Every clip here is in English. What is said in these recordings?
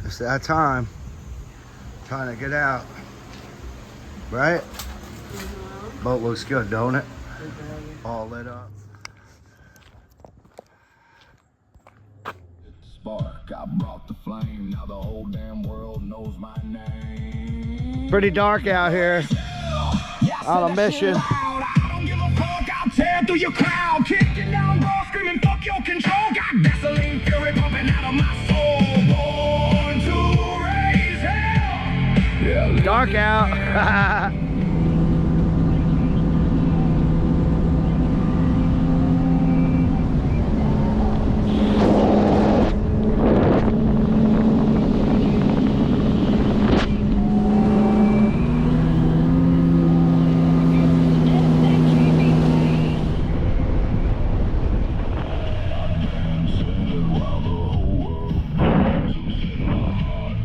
It's that time. Trying to get out. Right? Boat looks good, don't it? All lit up. Spark, I brought the flame. Now the whole damn world knows my name. Pretty dark out here. On a mission. I don't give a fuck. I'll tear through your crowd. Kicking down doors, screaming, fuck your control. Got gasoline fury pumping out of my soul. Born to raise hell. Yeah, Dark out.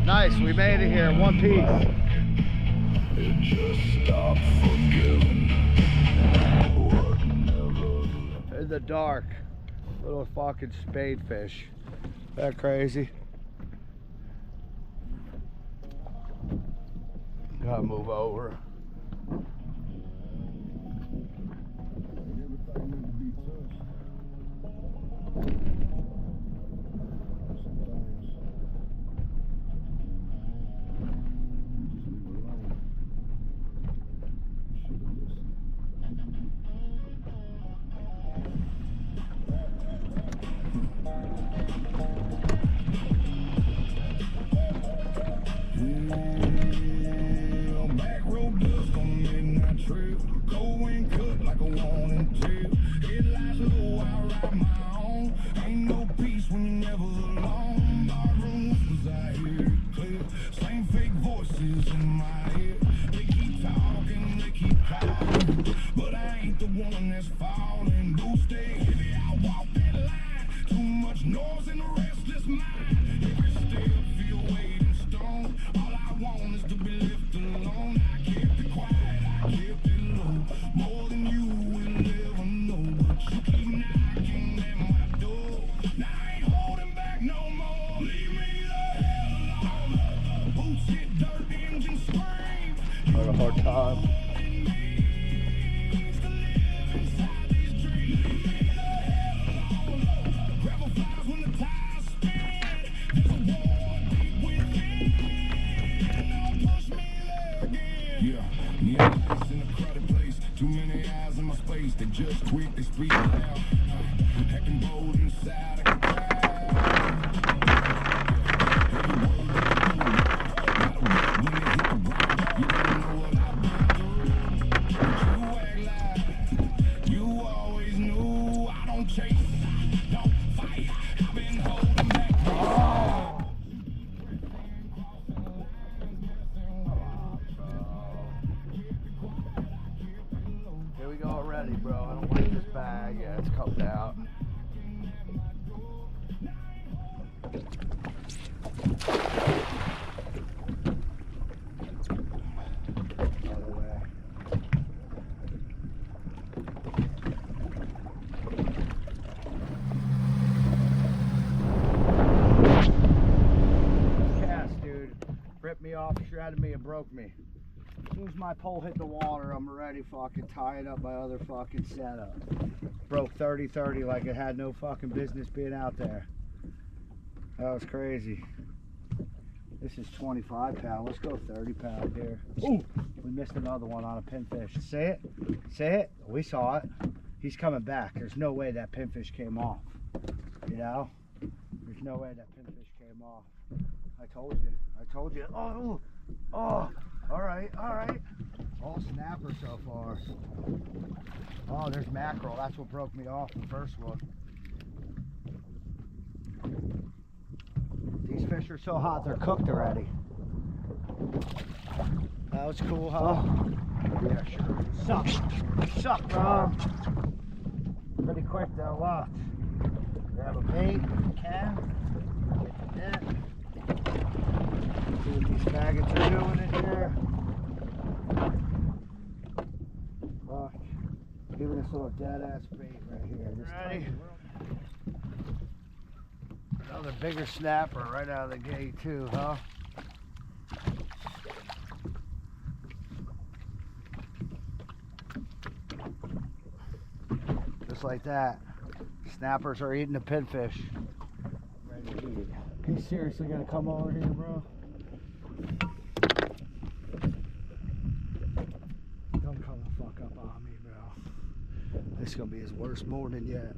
Nice, we made it here in one piece. it just stopped forgiving. What never. In the dark, little fucking spadefish. That crazy. Gotta move over. Back road dust on the midnight trail. Go and cut like a warning tail. Headlights low, I ride my own. Ain't no peace when you're never alone. Barroom whispers, I hear it clear. Same fake voices in my head. They keep talking, they keep calling, but I ain't the one that's falling. Boost stay heavy, I walk that line. Too much noise in a restless mind. Every step feel weight in stone. All I want is to be left alone. I kept it quiet, I kept it low. More than you will ever know. But you keep knocking at my door. Now I ain't holding back no more. Leave me the hell alone. Boots hit dirt, the engine scream. Had a hard time. Gravel flies when the tires spin. There's a war deep within. Don't push me there again. Yeah, it's in a crowded place. Too many eyes in my space. They just quick, they speak loud. Hacking bold inside a crowd. Every word that you know, when they hit the road, you don't know what I've been through. But you act like you always knew. I don't chase, I don't fight. I've been holding back. Here we go already, bro. I don't like this bag. Yeah, it's cupped out. Other way. Cast, dude. Ripped me off, shredded me, and broke me. As soon as my pole hit the water, I'm already fucking tying up my other fucking setup. Broke 30-30 like it had no fucking business being out there. That was crazy. This is 25 pound. Let's go 30 pound here. Ooh, we missed another one on a pinfish. Say it. Say it. We saw it. He's coming back. There's no way that pinfish came off. You know? There's no way that pinfish came off. I told you. I told you. Oh, oh. All right, all right. All snapper so far. Oh, there's mackerel. That's what broke me off the first one. These fish are so hot, they're cooked already. That was cool, huh? Yeah, sure. Suck. Suck, bro. Pretty quick though, watch. Grab a bait if you can. Get the net. See what these maggots are doing in here. Watch. Even this little dead ass bait right here. Ready? Another bigger snapper right out of the gate too, huh? Just like that. Snappers are eating the pinfish. Ready to eat. You seriously gonna come over here, bro? Don't come the fuck up on me, bro. This is gonna be his worst morning yet.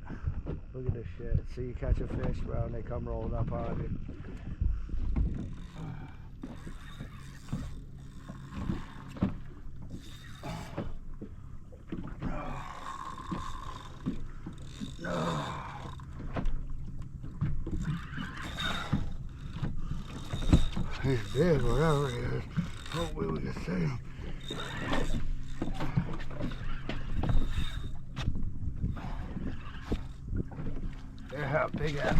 Look at this shit. See, you catch a fish, bro, and they come rolling up on you. He's big, whatever he is. Hopefully we can see him. Yeah, big ass.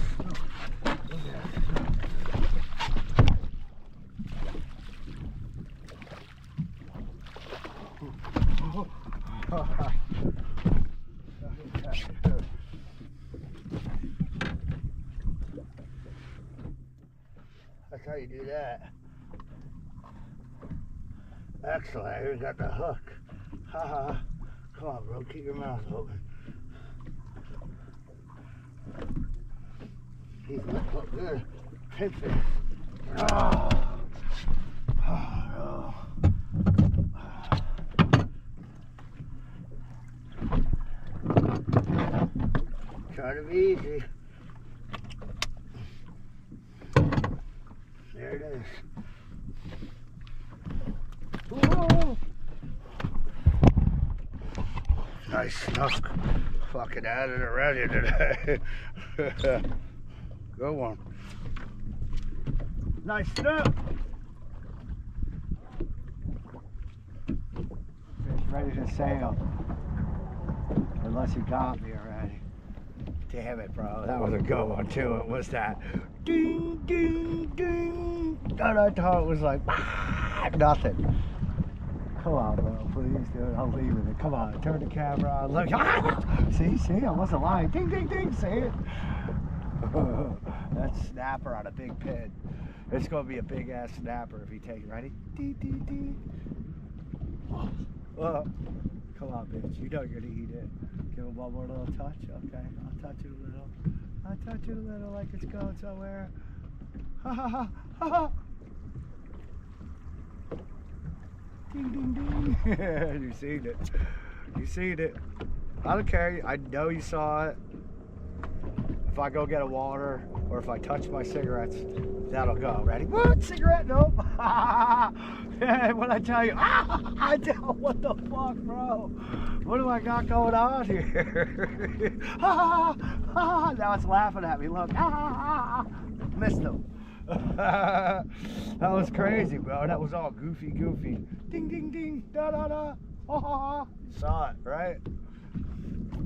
Big ass. That's how you do that. Excellent. Here's got the hook. Ha ha. Come on, bro. Keep your mouth open. He's look good. Pinfish. Oh. Oh, no. Try to be easy. There it is. Whoa. Nice snook. Fucking at it already today. Good one. Nice snook. Fish ready to sail. Unless he got me already. Damn it, bro. That was a good one too. It was that ding, ding, ding. And I thought it was like nothing. Come on, bro. Please, dude. I'm leaving it. Come on. Turn the camera on. Look. See? I wasn't lying. Ding, ding, ding. See it? That snapper on a big pin. It's going to be a big ass snapper if you take it. Ready? Dee, dee, dee. Oh. Come on, bitch. You know you're going to eat it. Give him one more little touch. Okay. I'll touch it a little. I'll touch it a little like it's going somewhere. Ha ha ha ha ha. Ding, ding, ding. You seen it. You seen it. I don't care. I know you saw it. If I go get a water or if I touch my cigarettes, that'll go. Ready? What? Cigarette? Nope. When I tell you, I don't. What the fuck, bro? What do I got going on here? Now it's laughing at me. Look. Missed him. That was crazy, bro. That was all goofy. Ding, ding, ding. Da, da, da. You saw it, right?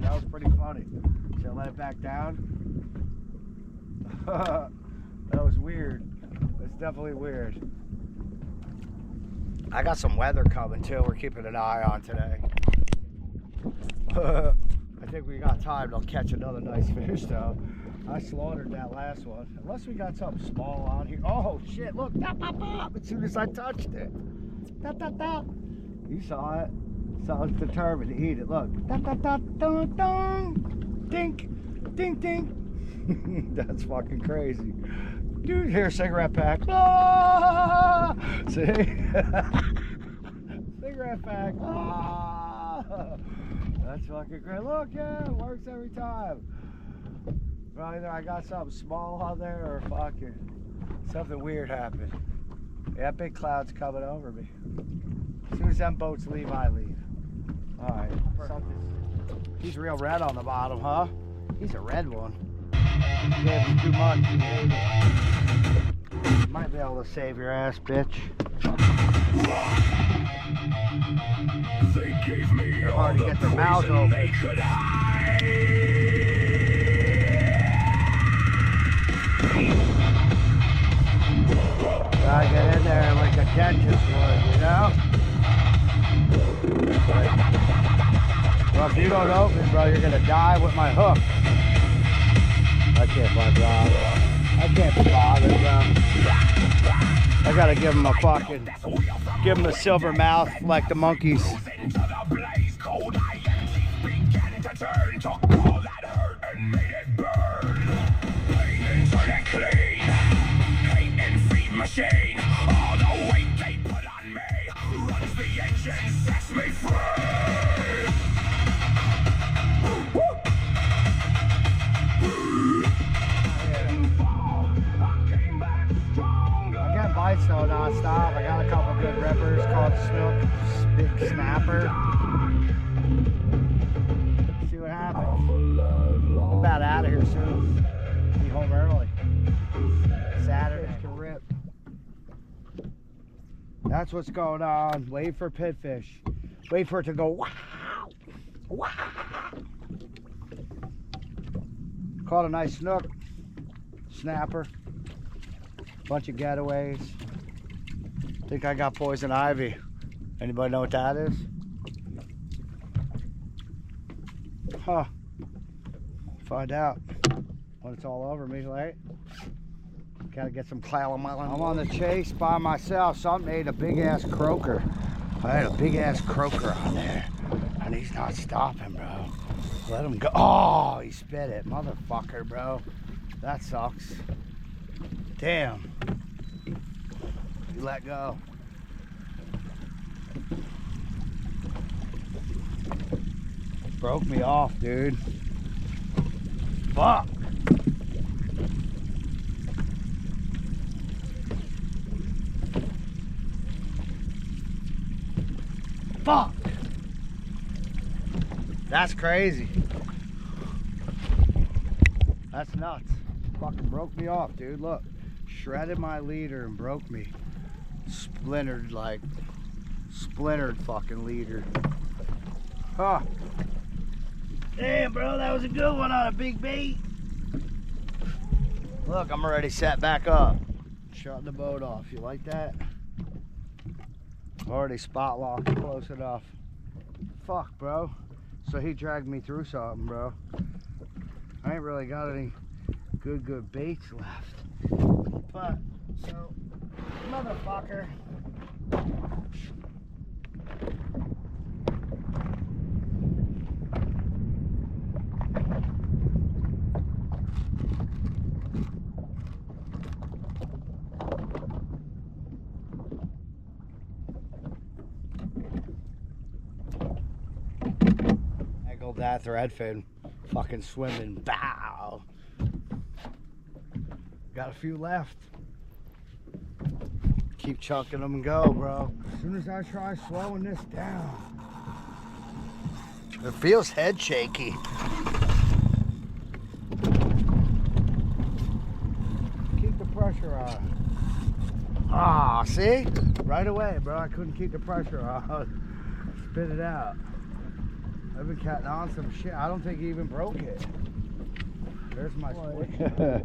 That was pretty funny. Should I let it back down? That was weird. It's definitely weird. I got some weather coming too. We're keeping an eye on today. I think we got time to catch another nice fish though. I slaughtered that last one. Unless we got something small on here. Oh shit, look. As soon as I touched it. You saw it. So I was determined to eat it. Look. Dink. Ding, ding. That's fucking crazy. Dude, here, cigarette pack. Ah! See? Cigarette pack. Ah! That's fucking great. Look, yeah, it works every time. Well, either I got something small on there or fucking something weird happened. Yeah, big cloud's coming over me. As soon as them boats leave, I leave. Alright. He's real red on the bottom, huh? He's a red one. Gave him too much. Might be able to save your ass, bitch. They gave me all Hard to the get their mouths poison open. they could hide. Gotta get in there like a dentist would, you know? Well, if you don't open, bro, you're gonna die with my hook. I can't find Rob. I can't be bothered, bro. I gotta give him a silver mouth like the monkeys. Machine, all the weight they put on me runs the engine, sets me free. I'm getting bites though non-stop. I got a couple good rippers called Snook, Big Snapper. See what happens. I'm about out of here soon. Be home early. Saturday to rip. That's what's going on. Wait for pitfish. Wait for it to go wow, wow. Caught a nice snook, snapper, bunch of getaways. Think I got poison ivy. Anybody know what that is? Huh. Find out when it's all over me, right? Gotta get some clallamilin. I'm on the chase by myself. Something ate a big ass croaker. I had a big ass croaker on there, and he's not stopping, bro. Let him go. Oh, he spit it, motherfucker, bro. That sucks. Damn. He let go. Broke me off, dude. Fuck. Fuck. That's crazy. That's nuts. Fucking broke me off, dude. Look. Shredded my leader and broke me. Splintered fucking leader. Huh. Damn, bro, that was a good one on a big bait. Look, I'm already set back up. Shutting the boat off. You like that? Already spot locked close enough. Fuck, bro. So he dragged me through something, bro. I ain't really got any good baits left. But, so, motherfucker. That threadfin fucking swimming. Bow. Got a few left. Keep chunking them and go, bro. As soon as I try slowing this down, it feels head shaky. Keep the pressure on. Ah, see? Right away, bro. I couldn't keep the pressure on. Spit it out. I've been catching on some shit. I don't think he even broke it. There's my split.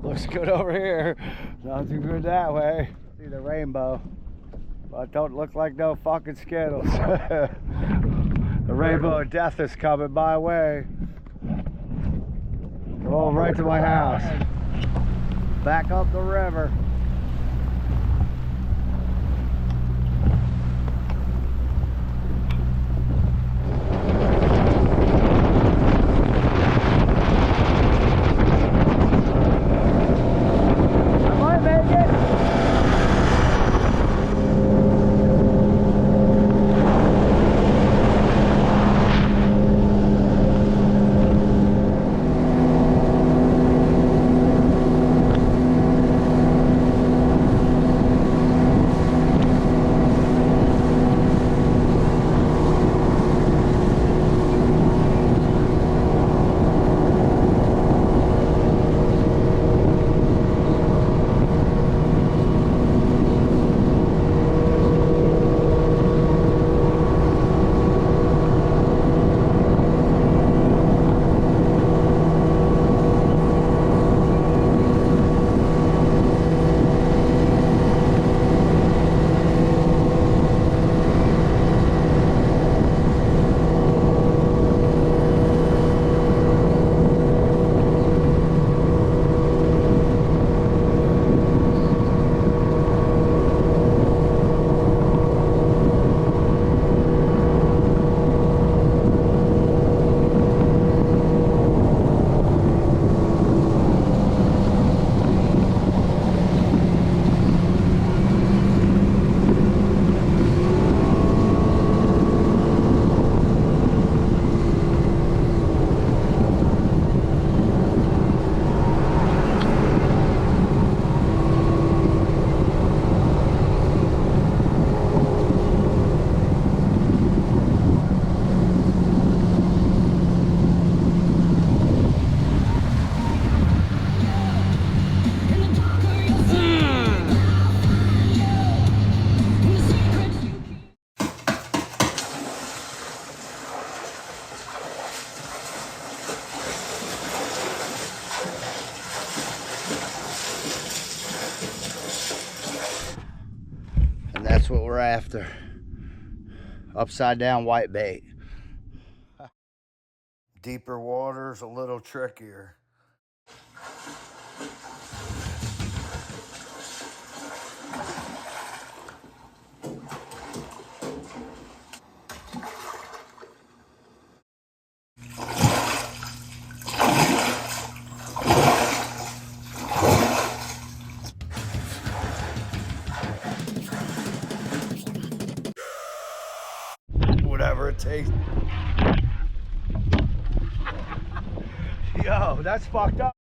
Looks good over here. Not too good that way. See the rainbow. But don't look like no fucking Skittles. The rainbow of death is coming my way. Going right to my house. Back up the river. That's what we're after. Upside down white bait. Deeper water's a little trickier. Whatever it takes. Yo, that's fucked up.